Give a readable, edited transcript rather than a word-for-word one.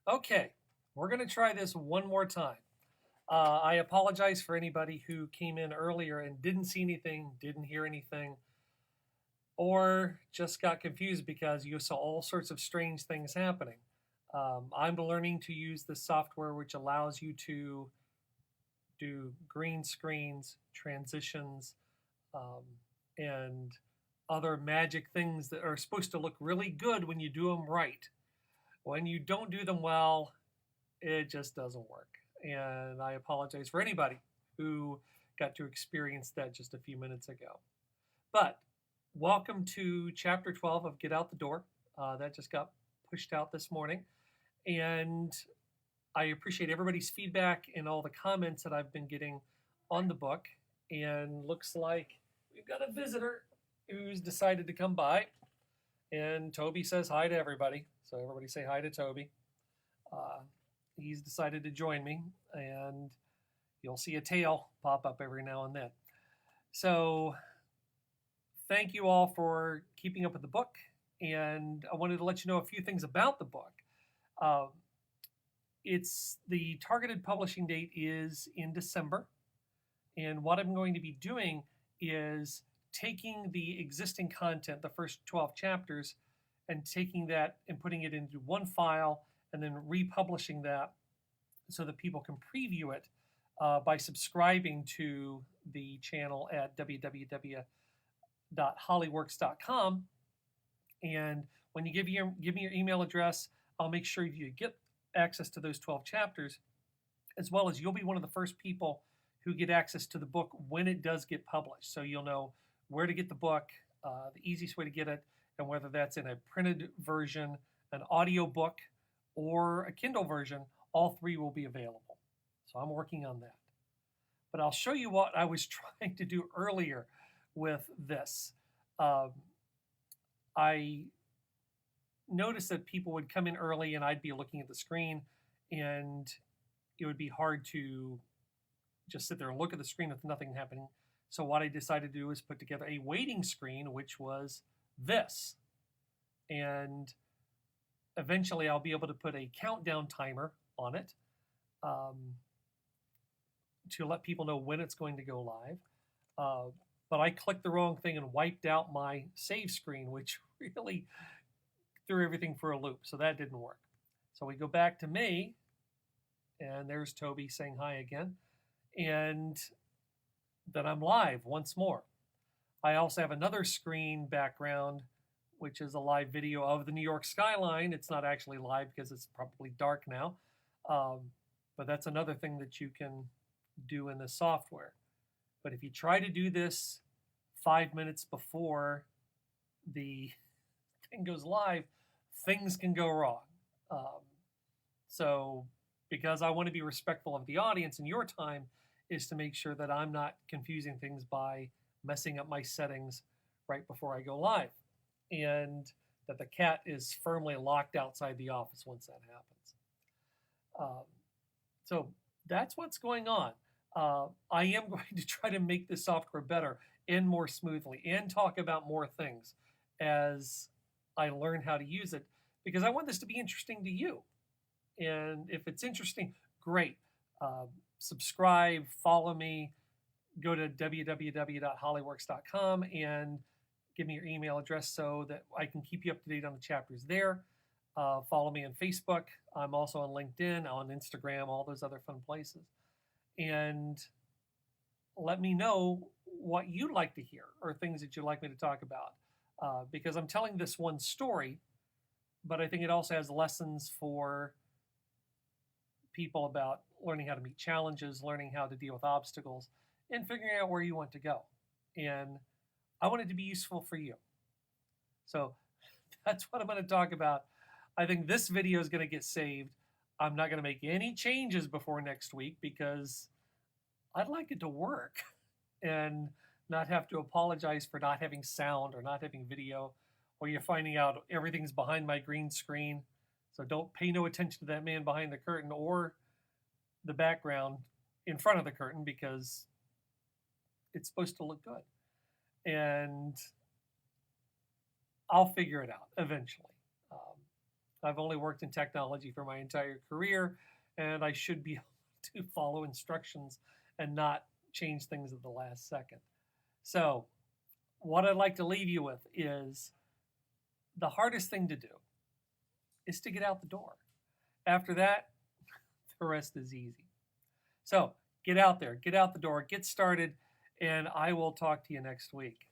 Okay, we're going to try this one more time. I apologize for anybody who came in earlier and didn't see anything, didn't hear anything, or just got confused because you saw all sorts of strange things happening. I'm learning to use this software which allows you to do green screens, transitions, um, and other magic things that are supposed to look really good when you do them right. When you don't do them well, it just doesn't work. And I apologize for anybody who got to experience that just a few minutes ago. But welcome to chapter 12 of Get Out the Door. That just got pushed out this morning. And I appreciate everybody's feedback and all the comments that I've been getting on the book. And looks like we've got a visitor who's decided to come by. And Toby says hi to everybody. So everybody say hi to Toby. He's decided to join me, and you'll see a tail pop up every now and then. So thank you all for keeping up with the book, and I wanted to let you know a few things about the book. Uh, it's the targeted publishing date is in December, and what I'm going to be doing is taking the existing content, the first 12 chapters, and taking that and putting it into one file and then republishing that so that people can preview it by subscribing to the channel at www.hollyworks.com. And when you give me your email address, I'll make sure you get access to those 12 chapters, as well as you'll be one of the first people who get access to the book when it does get published. So you'll know where to get the book, the easiest way to get it, and whether that's in a printed version, an audio book, or a Kindle version, all three will be available. So I'm working on that. But I'll show you what I was trying to do earlier with this. I noticed that people would come in early and I'd be looking at the screen, and it would be hard to just sit there and look at the screen with nothing happening. So what I decided to do is put together a waiting screen, which was this. And eventually I'll be able to put a countdown timer on it to let people know when it's going to go live. But I clicked the wrong thing and wiped out my save screen, which really threw everything for a loop. So that didn't work. So we go back to me, and there's Toby saying hi again. And then I'm live once more. I also have another screen background, which is a live video of the New York skyline. It's not actually live because it's probably dark now. But that's another thing that you can do in the software. But if you try to do this 5 minutes before the thing goes live, things can go wrong. So because I want to be respectful of the audience and your time, is to make sure that I'm not confusing things by messing up my settings right before I go live, and that the cat is firmly locked outside the office once that happens. So that's what's going on. I am going to try to make this software better and more smoothly and talk about more things as I learn how to use it, because I want this to be interesting to you. And if it's interesting, great. Subscribe, follow me, go to www.hollyworks.com and give me your email address so that I can keep you up to date on the chapters there. Follow me on Facebook. I'm also on LinkedIn, on Instagram, all those other fun places. And let me know what you'd like to hear or things that you'd like me to talk about. Because I'm telling this one story, but I think it also has lessons for people about learning how to meet challenges, learning how to deal with obstacles, and figuring out where you want to go. And I want it to be useful for you. So that's what I'm going to talk about. I think this video is going to get saved. I'm not going to make any changes before next week because I'd like it to work and not have to apologize for not having sound or not having video, or you're finding out everything's behind my green screen. So don't pay no attention to that man behind the curtain or the background in front of the curtain, because it's supposed to look good. And I'll figure it out eventually. I've only worked in technology for my entire career, and I should be able to follow instructions and not change things at the last second. So, what I'd like to leave you with is the hardest thing to do is to get out the door. After that, the rest is easy. So, get out there, get out the door, get started, and I will talk to you next week.